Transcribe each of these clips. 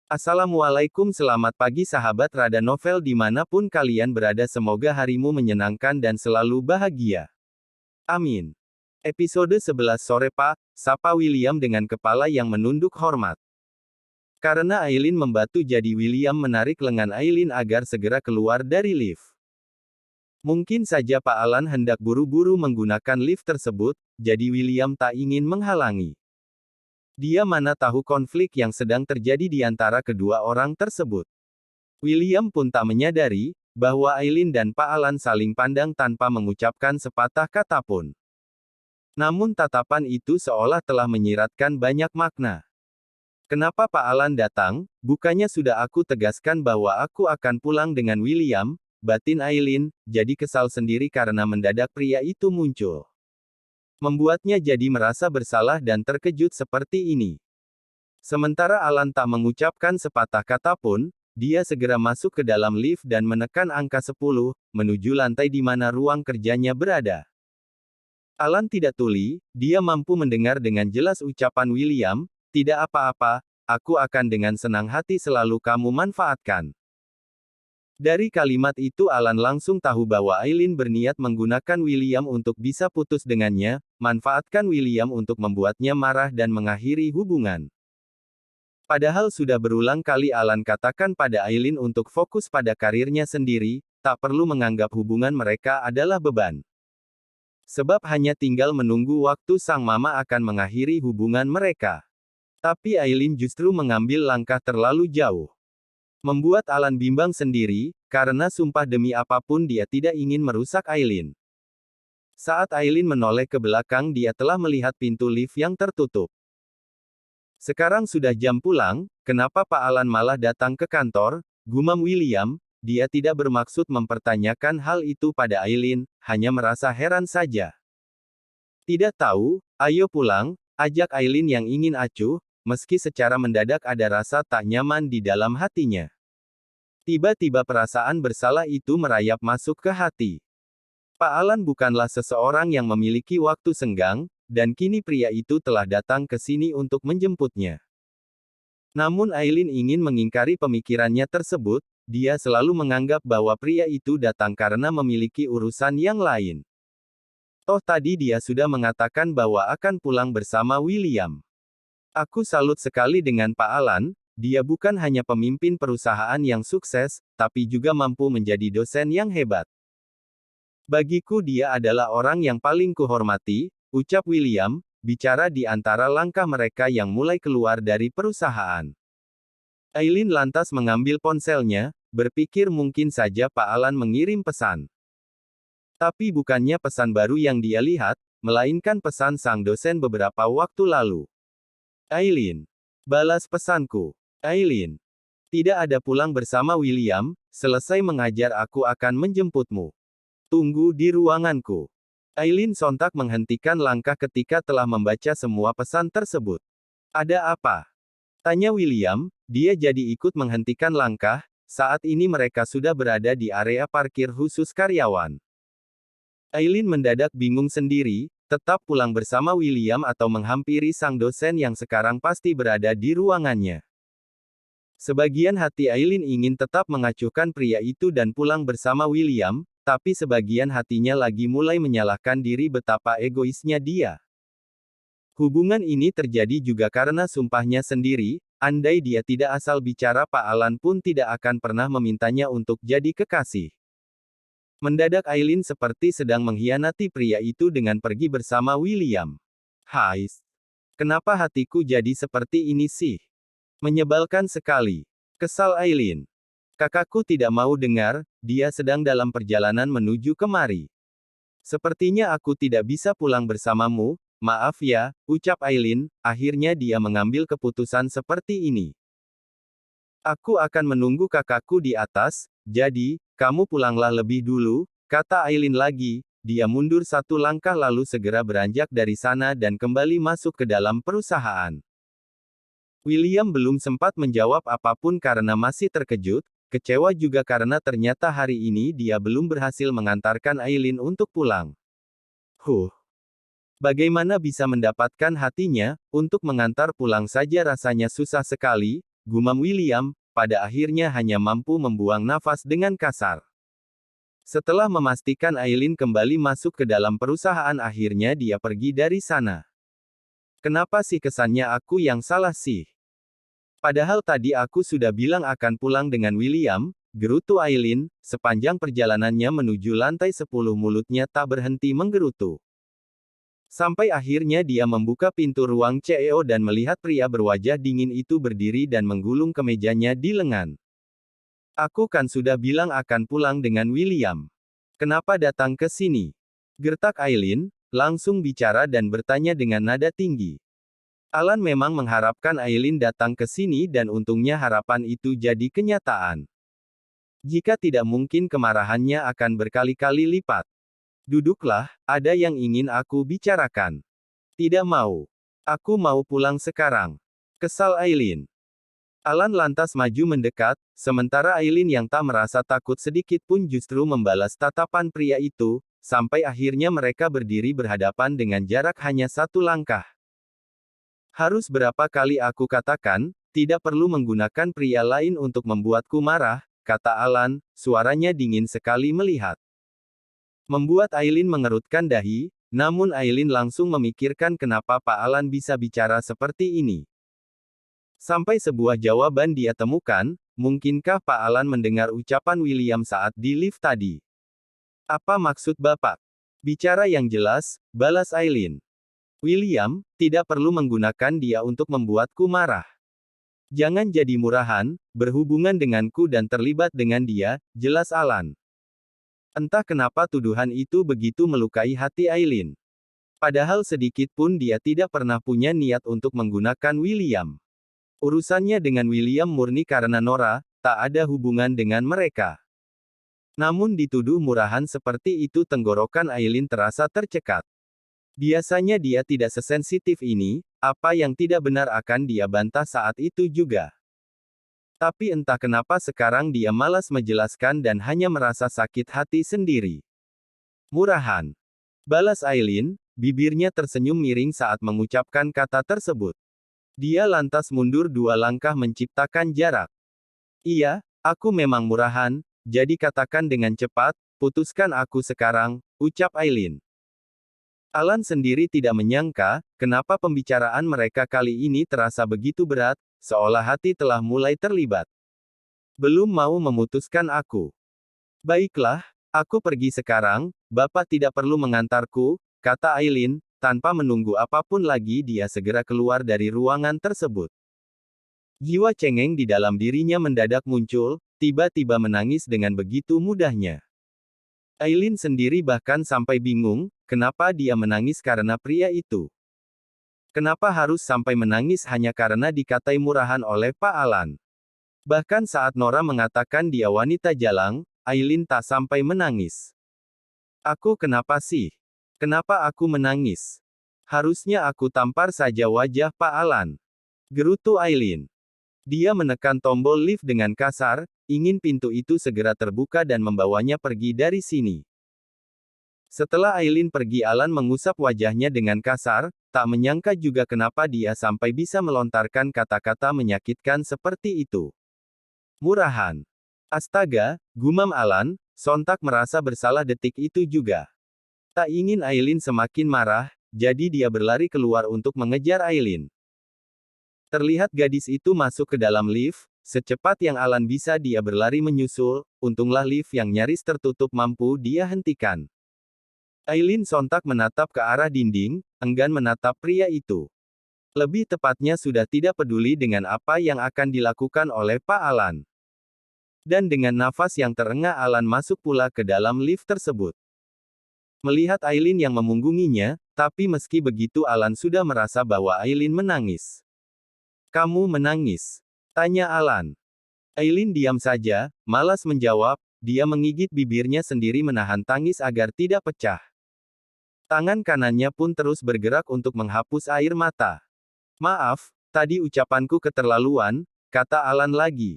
Assalamualaikum, selamat pagi sahabat Rada Novel dimanapun kalian berada, semoga harimu menyenangkan dan selalu bahagia. Amin. Episode 11 sore Pak, sapa William dengan kepala yang menunduk hormat. Karena Aileen membatu jadi William menarik lengan Aileen agar segera keluar dari lift. Mungkin saja Pak Alan hendak buru-buru menggunakan lift tersebut, jadi William tak ingin menghalangi. Dia mana tahu konflik yang sedang terjadi di antara kedua orang tersebut. William pun tak menyadari, bahwa Aileen dan Pak Alan saling pandang tanpa mengucapkan sepatah kata pun. Namun tatapan itu seolah telah menyiratkan banyak makna. Kenapa Pak Alan datang? Bukannya sudah aku tegaskan bahwa aku akan pulang dengan William, batin Aileen, jadi kesal sendiri karena mendadak pria itu muncul. Membuatnya jadi merasa bersalah dan terkejut seperti ini. Sementara Alan tak mengucapkan sepatah kata pun, dia segera masuk ke dalam lift dan menekan angka 10, menuju lantai di mana ruang kerjanya berada. Alan tidak tuli, dia mampu mendengar dengan jelas ucapan William, "Tidak apa-apa, aku akan dengan senang hati selalu kamu manfaatkan." Dari kalimat itu Alan langsung tahu bahwa Aileen berniat menggunakan William untuk bisa putus dengannya, manfaatkan William untuk membuatnya marah dan mengakhiri hubungan. Padahal sudah berulang kali Alan katakan pada Aileen untuk fokus pada karirnya sendiri, tak perlu menganggap hubungan mereka adalah beban. Sebab hanya tinggal menunggu waktu sang mama akan mengakhiri hubungan mereka. Tapi Aileen justru mengambil langkah terlalu jauh. Membuat Alan bimbang sendiri, karena sumpah demi apapun dia tidak ingin merusak Aileen. Saat Aileen menoleh ke belakang dia telah melihat pintu lift yang tertutup. Sekarang sudah jam pulang, kenapa Pak Alan malah datang ke kantor? Gumam William, dia tidak bermaksud mempertanyakan hal itu pada Aileen, hanya merasa heran saja. Tidak tahu, ayo pulang, ajak Aileen yang ingin acuh, meski secara mendadak ada rasa tak nyaman di dalam hatinya. Tiba-tiba perasaan bersalah itu merayap masuk ke hati. Pak Alan bukanlah seseorang yang memiliki waktu senggang, dan kini pria itu telah datang ke sini untuk menjemputnya. Namun Aileen ingin mengingkari pemikirannya tersebut, dia selalu menganggap bahwa pria itu datang karena memiliki urusan yang lain. Toh tadi dia sudah mengatakan bahwa akan pulang bersama William. Aku salut sekali dengan Pak Alan, dia bukan hanya pemimpin perusahaan yang sukses, tapi juga mampu menjadi dosen yang hebat. Bagiku dia adalah orang yang paling kuhormati, ucap William, bicara di antara langkah mereka yang mulai keluar dari perusahaan. Aileen lantas mengambil ponselnya, berpikir mungkin saja Pak Alan mengirim pesan. Tapi bukannya pesan baru yang dia lihat, melainkan pesan sang dosen beberapa waktu lalu. Aileen, balas pesanku. Aileen, tidak ada pulang bersama William, selesai mengajar aku akan menjemputmu. Tunggu di ruanganku. Aileen sontak menghentikan langkah ketika telah membaca semua pesan tersebut. Ada apa? Tanya William, dia jadi ikut menghentikan langkah, saat ini mereka sudah berada di area parkir khusus karyawan. Aileen mendadak bingung sendiri, tetap pulang bersama William atau menghampiri sang dosen yang sekarang pasti berada di ruangannya. Sebagian hati Aileen ingin tetap mengacuhkan pria itu dan pulang bersama William, tapi sebagian hatinya lagi mulai menyalahkan diri betapa egoisnya dia. Hubungan ini terjadi juga karena sumpahnya sendiri, andai dia tidak asal bicara Pak Alan pun tidak akan pernah memintanya untuk jadi kekasih. Mendadak Aileen seperti sedang mengkhianati pria itu dengan pergi bersama William. Hais, kenapa hatiku jadi seperti ini sih? Menyebalkan sekali. Kesal Aileen. Kakakku tidak mau dengar, dia sedang dalam perjalanan menuju kemari. Sepertinya aku tidak bisa pulang bersamamu, maaf ya, ucap Aileen, akhirnya dia mengambil keputusan seperti ini. Aku akan menunggu kakakku di atas, jadi, kamu pulanglah lebih dulu, kata Aileen lagi, dia mundur satu langkah lalu segera beranjak dari sana dan kembali masuk ke dalam perusahaan. William belum sempat menjawab apapun karena masih terkejut, kecewa juga karena ternyata hari ini dia belum berhasil mengantarkan Aileen untuk pulang. Bagaimana bisa mendapatkan hatinya, untuk mengantar pulang saja rasanya susah sekali, gumam William, pada akhirnya hanya mampu membuang nafas dengan kasar. Setelah memastikan Aileen kembali masuk ke dalam perusahaan, akhirnya dia pergi dari sana. Kenapa sih kesannya aku yang salah sih? Padahal tadi aku sudah bilang akan pulang dengan William, gerutu Aileen, sepanjang perjalanannya menuju lantai 10 mulutnya tak berhenti menggerutu. Sampai akhirnya dia membuka pintu ruang CEO dan melihat pria berwajah dingin itu berdiri dan menggulung kemejanya di lengan. Aku kan sudah bilang akan pulang dengan William. Kenapa datang ke sini? Gertak Aileen, langsung bicara dan bertanya dengan nada tinggi. Alan memang mengharapkan Aileen datang ke sini dan untungnya harapan itu jadi kenyataan. Jika tidak mungkin kemarahannya akan berkali-kali lipat. Duduklah, ada yang ingin aku bicarakan. Tidak mau. Aku mau pulang sekarang. Kesal Aileen. Alan lantas maju mendekat, sementara Aileen yang tak merasa takut sedikit pun justru membalas tatapan pria itu, sampai akhirnya mereka berdiri berhadapan dengan jarak hanya 1 langkah. Harus berapa kali aku katakan, tidak perlu menggunakan pria lain untuk membuatku marah, kata Alan, suaranya dingin sekali melihat. Membuat Aileen mengerutkan dahi, namun Aileen langsung memikirkan kenapa Pak Alan bisa bicara seperti ini. Sampai sebuah jawaban dia temukan, mungkinkah Pak Alan mendengar ucapan William saat di lift tadi? Apa maksud Bapak? Bicara yang jelas, balas Aileen. William, tidak perlu menggunakan dia untuk membuatku marah. Jangan jadi murahan, berhubungan denganku dan terlibat dengan dia, jelas Alan. Entah kenapa tuduhan itu begitu melukai hati Aileen. Padahal sedikit pun dia tidak pernah punya niat untuk menggunakan William. Urusannya dengan William murni karena Nora, tak ada hubungan dengan mereka. Namun dituduh murahan seperti itu, tenggorokan Aileen terasa tercekat. Biasanya dia tidak sesensitif ini, apa yang tidak benar akan dia bantah saat itu juga. Tapi entah kenapa sekarang dia malas menjelaskan dan hanya merasa sakit hati sendiri. Murahan. Balas Aileen, bibirnya tersenyum miring saat mengucapkan kata tersebut. Dia lantas mundur 2 langkah menciptakan jarak. Iya, aku memang murahan, jadi katakan dengan cepat, putuskan aku sekarang, ucap Aileen. Alan sendiri tidak menyangka, kenapa pembicaraan mereka kali ini terasa begitu berat, seolah hati telah mulai terlibat. Belum mau memutuskan aku. Baiklah, aku pergi sekarang, Bapak tidak perlu mengantarku, kata Aileen, tanpa menunggu apapun lagi dia segera keluar dari ruangan tersebut. Jiwa cengeng di dalam dirinya mendadak muncul, tiba-tiba menangis dengan begitu mudahnya. Aileen sendiri bahkan sampai bingung, kenapa dia menangis karena pria itu. Kenapa harus sampai menangis hanya karena dikatai murahan oleh Pak Alan? Bahkan saat Nora mengatakan dia wanita jalang, Aileen tak sampai menangis. Aku kenapa sih? Kenapa aku menangis? Harusnya aku tampar saja wajah Pak Alan. Gerutu Aileen. Dia menekan tombol lift dengan kasar, ingin pintu itu segera terbuka dan membawanya pergi dari sini. Setelah Aileen pergi, Alan mengusap wajahnya dengan kasar, tak menyangka juga kenapa dia sampai bisa melontarkan kata-kata menyakitkan seperti itu. Murahan. Astaga, gumam Alan, sontak merasa bersalah detik itu juga. Tak ingin Aileen semakin marah, jadi dia berlari keluar untuk mengejar Aileen. Terlihat gadis itu masuk ke dalam lift, secepat yang Alan bisa dia berlari menyusul, untunglah lift yang nyaris tertutup mampu dia hentikan. Aileen sontak menatap ke arah dinding, enggan menatap pria itu. Lebih tepatnya sudah tidak peduli dengan apa yang akan dilakukan oleh Pak Alan. Dan dengan nafas yang terengah Alan masuk pula ke dalam lift tersebut. Melihat Aileen yang memunggunginya, tapi meski begitu Alan sudah merasa bahwa Aileen menangis. Kamu menangis? Tanya Alan. Aileen diam saja, malas menjawab, dia menggigit bibirnya sendiri menahan tangis agar tidak pecah. Tangan kanannya pun terus bergerak untuk menghapus air mata. Maaf, tadi ucapanku keterlaluan, kata Alan lagi.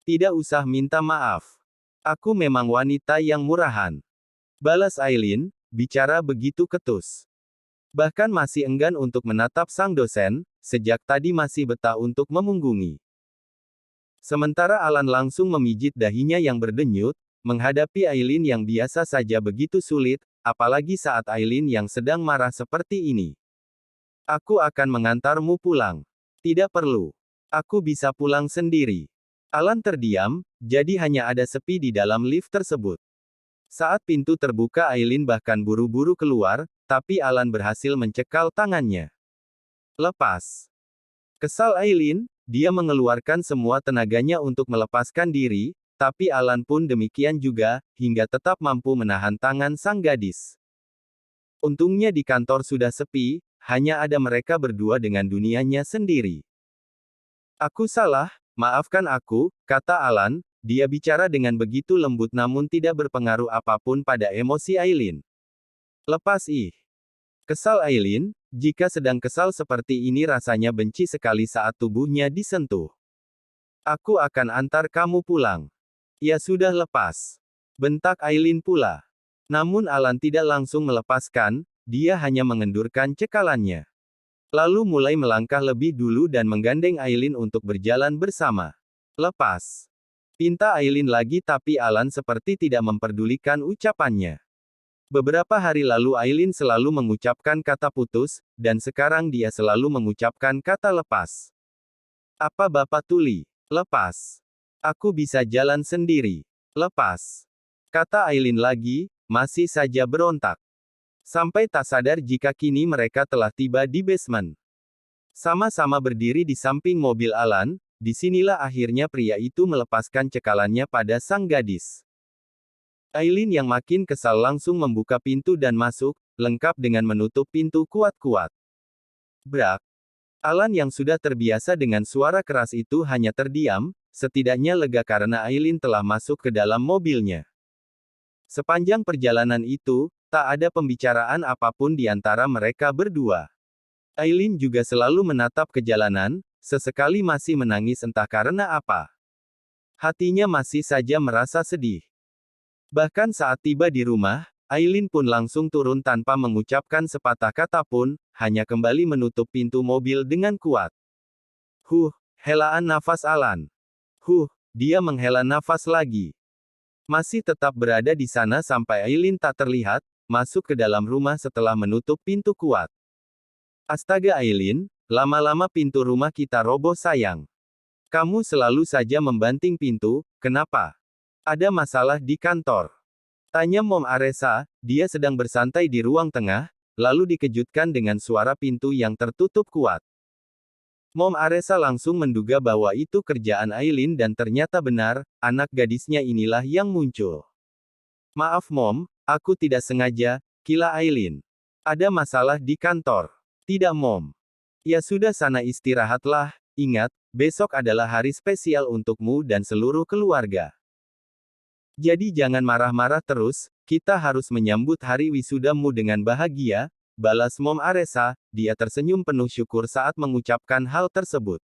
Tidak usah minta maaf. Aku memang wanita yang murahan. Balas Aileen, bicara begitu ketus. Bahkan masih enggan untuk menatap sang dosen, sejak tadi masih betah untuk memunggungi. Sementara Alan langsung memijit dahinya yang berdenyut, menghadapi Aileen yang biasa saja begitu sulit, apalagi saat Aileen yang sedang marah seperti ini. Aku akan mengantarmu pulang. Tidak perlu. Aku bisa pulang sendiri. Alan terdiam, jadi hanya ada sepi di dalam lift tersebut. Saat pintu terbuka Aileen bahkan buru-buru keluar, tapi Alan berhasil mencekal tangannya. Lepas. Kesal Aileen, dia mengeluarkan semua tenaganya untuk melepaskan diri, tapi Alan pun demikian juga, hingga tetap mampu menahan tangan sang gadis. Untungnya di kantor sudah sepi, hanya ada mereka berdua dengan dunianya sendiri. Aku salah, maafkan aku, kata Alan, dia bicara dengan begitu lembut namun tidak berpengaruh apapun pada emosi Aileen. Lepas kesal Aileen, jika sedang kesal seperti ini rasanya benci sekali saat tubuhnya disentuh. Aku akan antar kamu pulang. Ya sudah lepas. Bentak Aileen pula. Namun Alan tidak langsung melepaskan, dia hanya mengendurkan cekalannya. Lalu mulai melangkah lebih dulu dan menggandeng Aileen untuk berjalan bersama. Lepas. Pinta Aileen lagi tapi Alan seperti tidak memperdulikan ucapannya. Beberapa hari lalu Aileen selalu mengucapkan kata putus, dan sekarang dia selalu mengucapkan kata lepas. Apa Bapak tuli? Lepas. Aku bisa jalan sendiri. Lepas. Kata Aileen lagi, masih saja berontak. Sampai tak sadar jika kini mereka telah tiba di basement. Sama-sama berdiri di samping mobil Alan, disinilah akhirnya pria itu melepaskan cekalannya pada sang gadis. Aileen yang makin kesal langsung membuka pintu dan masuk, lengkap dengan menutup pintu kuat-kuat. Brak. Alan yang sudah terbiasa dengan suara keras itu hanya terdiam, setidaknya lega karena Aileen telah masuk ke dalam mobilnya. Sepanjang perjalanan itu, tak ada pembicaraan apapun di antara mereka berdua. Aileen juga selalu menatap ke jalanan, sesekali masih menangis entah karena apa. Hatinya masih saja merasa sedih. Bahkan saat tiba di rumah, Aileen pun langsung turun tanpa mengucapkan sepatah kata pun, hanya kembali menutup pintu mobil dengan kuat. Helaan nafas Alan. Dia menghela nafas lagi. Masih tetap berada di sana sampai Aileen tak terlihat, masuk ke dalam rumah setelah menutup pintu kuat. Astaga Aileen, lama-lama pintu rumah kita roboh sayang. Kamu selalu saja membanting pintu, kenapa? Ada masalah di kantor? Tanya Mom Aresa, dia sedang bersantai di ruang tengah, lalu dikejutkan dengan suara pintu yang tertutup kuat. Mom Aresa langsung menduga bahwa itu kerjaan Aileen dan ternyata benar, anak gadisnya inilah yang muncul. Maaf Mom, aku tidak sengaja, kila Aileen. Ada masalah di kantor. Tidak Mom. Ya sudah sana istirahatlah, ingat, besok adalah hari spesial untukmu dan seluruh keluarga. Jadi jangan marah-marah terus, kita harus menyambut hari wisudamu dengan bahagia, balas Mom Aresa, dia tersenyum penuh syukur saat mengucapkan hal tersebut.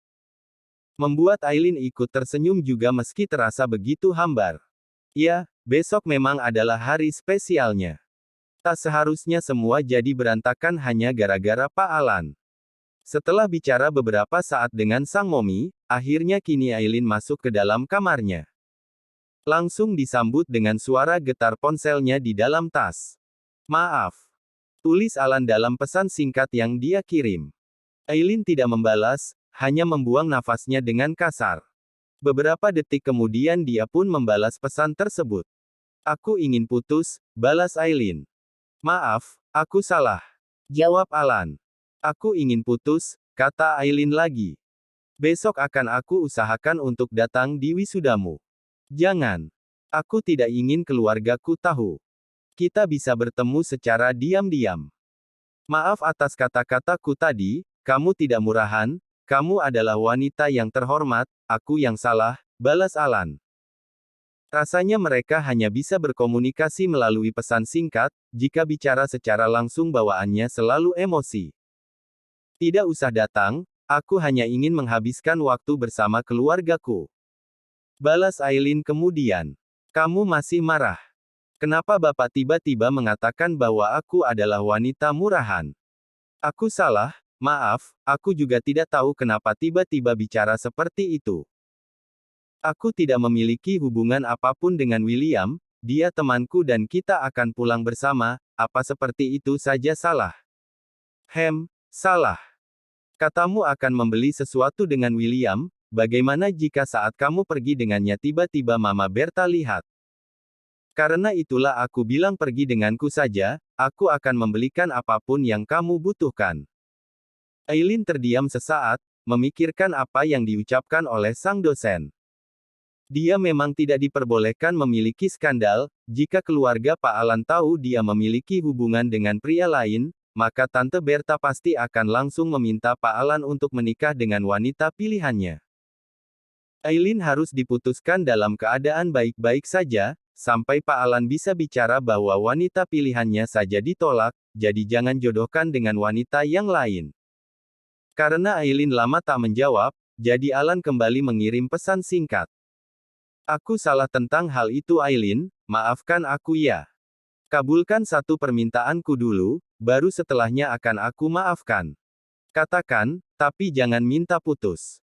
Membuat Aileen ikut tersenyum juga meski terasa begitu hambar. Ya, besok memang adalah hari spesialnya. Tak seharusnya semua jadi berantakan hanya gara-gara Pak Alan. Setelah bicara beberapa saat dengan sang Momi, akhirnya kini Aileen masuk ke dalam kamarnya. Langsung disambut dengan suara getar ponselnya di dalam tas. Maaf. Tulis Alan dalam pesan singkat yang dia kirim. Aileen tidak membalas, hanya membuang nafasnya dengan kasar. Beberapa detik kemudian dia pun membalas pesan tersebut. Aku ingin putus, balas Aileen. Maaf, aku salah. Jawab Alan. Aku ingin putus, kata Aileen lagi. Besok akan aku usahakan untuk datang di wisudamu. Jangan. Aku tidak ingin keluargaku tahu. Kita bisa bertemu secara diam-diam. Maaf atas kata-kataku tadi, kamu tidak murahan, kamu adalah wanita yang terhormat, aku yang salah, balas Alan. Rasanya mereka hanya bisa berkomunikasi melalui pesan singkat, jika bicara secara langsung bawaannya selalu emosi. Tidak usah datang, aku hanya ingin menghabiskan waktu bersama keluargaku. Balas Aileen kemudian. Kamu masih marah. Kenapa Bapak tiba-tiba mengatakan bahwa aku adalah wanita murahan? Aku salah, maaf, aku juga tidak tahu kenapa tiba-tiba bicara seperti itu. Aku tidak memiliki hubungan apapun dengan William, dia temanku dan kita akan pulang bersama, apa seperti itu saja salah? Salah. Katamu akan membeli sesuatu dengan William, bagaimana jika saat kamu pergi dengannya tiba-tiba Mama Berta lihat? Karena itulah aku bilang pergi denganku saja, aku akan membelikan apapun yang kamu butuhkan. Aileen terdiam sesaat, memikirkan apa yang diucapkan oleh sang dosen. Dia memang tidak diperbolehkan memiliki skandal, jika keluarga Pak Alan tahu dia memiliki hubungan dengan pria lain, maka Tante Berta pasti akan langsung meminta Pak Alan untuk menikah dengan wanita pilihannya. Aileen harus diputuskan dalam keadaan baik-baik saja, sampai Pak Alan bisa bicara bahwa wanita pilihannya saja ditolak, jadi jangan jodohkan dengan wanita yang lain. Karena Aileen lama tak menjawab, jadi Alan kembali mengirim pesan singkat. Aku salah tentang hal itu Aileen, maafkan aku ya. Kabulkan satu permintaanku dulu, baru setelahnya akan aku maafkan. Katakan, tapi jangan minta putus.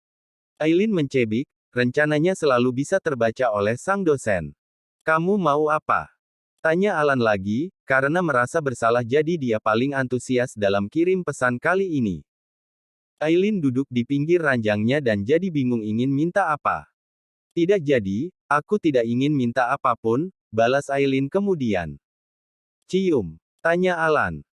Aileen mencebik, rencananya selalu bisa terbaca oleh sang dosen. Kamu mau apa? Tanya Alan lagi, karena merasa bersalah jadi dia paling antusias dalam kirim pesan kali ini. Aileen duduk di pinggir ranjangnya dan jadi bingung ingin minta apa. Tidak jadi, aku tidak ingin minta apapun, balas Aileen kemudian. Cium, tanya Alan.